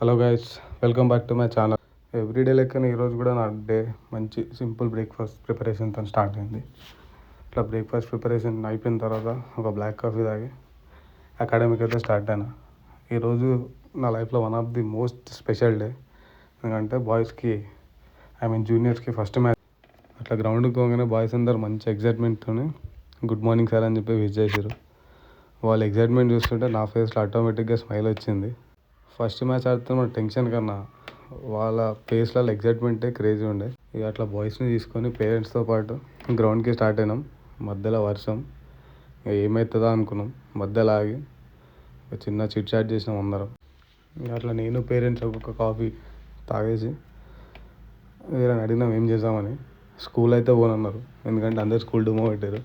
Hello guys, welcome back to my channel. Everyday లెక్కన ఈరోజు కూడా నా డే మంచి సింపుల్ బ్రేక్ఫాస్ట్ ప్రిపరేషన్తో స్టార్ట్ అయింది. ఇట్లా బ్రేక్ఫాస్ట్ ప్రిపరేషన్ అయిపోయిన తర్వాత ఒక బ్లాక్ కాఫీ తాగి అకాడమిక్ అయితే స్టార్ట్ అయినా. ఈరోజు నా లైఫ్లో one of the most special day. ఎందుకంటే బాయ్స్కి జూనియర్స్కి ఫస్ట్ మ్యాచ్. అట్లా గ్రౌండ్కి పోగానే బాయ్స్ అందరు మంచి ఎగ్జైట్మెంట్తో గుడ్ మార్నింగ్ సార్ అని చెప్పి విష్ చేశారు. వాళ్ళ ఎగ్జైట్మెంట్ చూస్తుంటే నా ఫేస్లో ఆటోమేటిక్గా స్మైల్ వచ్చింది. ఫస్ట్ మ్యాచ్ ఆడుతున్న టెన్షన్ కన్నా వాళ్ళ ఫేస్లలో ఎగ్జైట్మెంటే క్రేజీ ఉండే. ఇక అట్లా బాయ్స్ని తీసుకొని పేరెంట్స్తో పాటు గ్రౌండ్కి స్టార్ట్ అయినాం. మధ్యలో వర్షం, ఇక ఏమవుతుందా అనుకున్నాం. మధ్యలో ఆగి చిన్న చిట్ చాట్ చేసినాం అందరం. ఇక అట్లా నేను పేరెంట్స్ ఒక్కొక్క కాఫీ తాగేసి వీళ్ళని అడిగినాం ఏం చేద్దామని. స్కూల్ అయితే పోనన్నారు, ఎందుకంటే అందరు స్కూల్ డూమో పెట్టారు.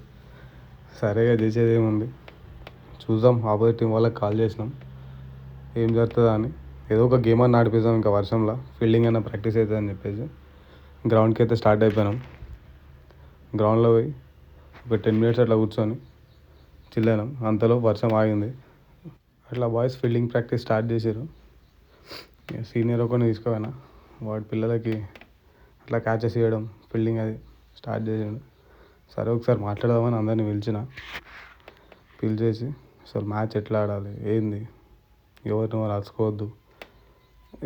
సరేగా చేసేది ఏముంది చూద్దాం, ఆపోజిట్ టీం వాళ్ళకి కాల్ చేసినాం ఏం జరుగుతుందా అని. ఏదో ఒక గేమ్ అని ఆడిపిద్దాం, ఇంకా వర్షంలో ఫీల్డింగ్ అయినా ప్రాక్టీస్ అవుతుంది అని చెప్పేసి గ్రౌండ్కి అయితే స్టార్ట్ అయిపోయినాం. గ్రౌండ్లో పోయి ఒక 10 minutes అట్లా కూర్చొని చిల్ అయినాం. అంతలో వర్షం ఆగింది. అట్లా బాయ్స్ ఫీల్డింగ్ ప్రాక్టీస్ స్టార్ట్ చేశారు. సీనియర్ ఒకరిని తీసుకుపోయినా, వాడి పిల్లలకి అట్లా క్యాచెస్ ఇవ్వడం ఫీల్డింగ్ అది స్టార్ట్ చేసాడు. సరే ఒకసారి మాట్లాడదామని అందరినీ పిలిచేసి అసలు మ్యాచ్ ఎట్లా ఆడాలి, ఏంది, ఎవరిని రాసుకోవద్దు,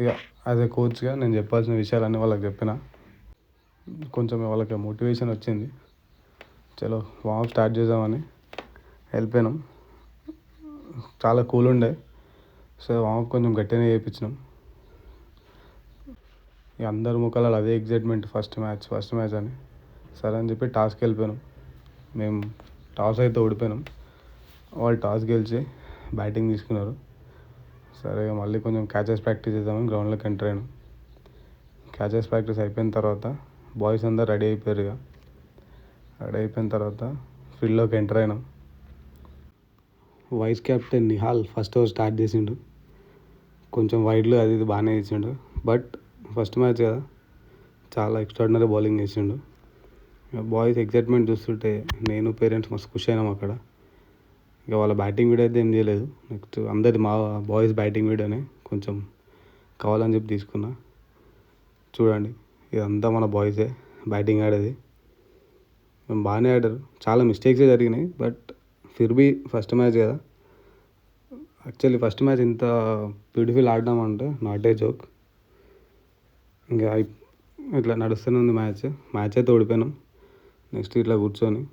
ఇక యాజ్ ఏ కోచ్గా నేను చెప్పాల్సిన విషయాలన్నీ వాళ్ళకి చెప్పిన. కొంచెం వాళ్ళకి మోటివేషన్ వచ్చింది. చలో వార్మప్ స్టార్ట్ చేద్దామని వెళ్ళిపోయినాం. చాలా కూల్ ఉండే, సో వార్మప్ కొంచెం గట్టిగానే చేయించినాం. ఇక అందరి ముఖాలలో అదే ఎగ్జైట్మెంట్, ఫస్ట్ మ్యాచ్ అని. సరే అని చెప్పి టాస్కి వెళ్ళిపోయినాం. మేము టాస్ అయితే ఓడిపోయినాం. వాళ్ళు టాస్ గెలిచి బ్యాటింగ్ తీసుకున్నారు. సరే మళ్ళీ కొంచెం క్యాచెస్ ప్రాక్టీస్ చేద్దామని గ్రౌండ్లోకి ఎంటర్ అయినాం. క్యాచెస్ ప్రాక్టీస్ అయిపోయిన తర్వాత బాయ్స్ అందరు రెడీ అయిపోయారు. ఇక రెడీ అయిపోయిన తర్వాత ఫీల్డ్లోకి ఎంటర్ అయినాం. Vice captain Nihal first over start చేసిండు. కొంచెం వైడ్లు అది ఇది బాగానే చేసిండు. బట్ ఫస్ట్ మ్యాచ్ కదా, చాలా ఎక్స్ట్రాడినరీ బౌలింగ్ చేసిండు. బాయ్స్ ఎగ్జైట్మెంట్ చూస్తుంటే నేను పేరెంట్స్ మస్తు ఖుషి అయినాం అక్కడ. ఇక వాళ్ళ బ్యాటింగ్ వీడియో అయితే ఏం చేయలేదు. నెక్స్ట్ అందరిది మా బాయ్స్ బ్యాటింగ్ వీడియోనే కొంచెం కావాలని చెప్పి తీసుకున్నా. చూడండి, ఇదంతా మన బాయ్సే బ్యాటింగ్ ఆడేది. మేము బాగానే ఆడారు, చాలా మిస్టేక్సే జరిగినాయి. బట్ ఫిర్బీ ఫస్ట్ మ్యాచ్ కదా. యాక్చువల్లీ ఫస్ట్ మ్యాచ్ ఇంత బ్యూటిఫుల్ ఆడినాం అంటే నాట్ ఏ జోక్. ఇంకా ఇట్లా నడుస్తూనే ఉంది మ్యాచ్ అయితే ఓడిపోయినాం. నెక్స్ట్ ఇట్లా కూర్చొని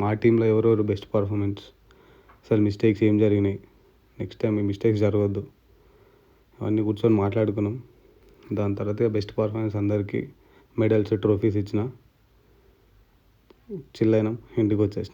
మా టీంలో ఎవరెవరు బెస్ట్ పర్ఫార్మెన్స్, అసలు మిస్టేక్స్ ఏం జరిగినాయి, నెక్స్ట్ టైం ఈ మిస్టేక్స్ జరగద్దు, అవన్నీ కూర్చొని మాట్లాడుకున్నాం. దాని తర్వాత బెస్ట్ పర్ఫార్మెన్స్ అందరికీ మెడల్స్, ట్రోఫీస్ ఇచ్చిన చిల్ అయినాం, ఇంటికి వచ్చేసినాం.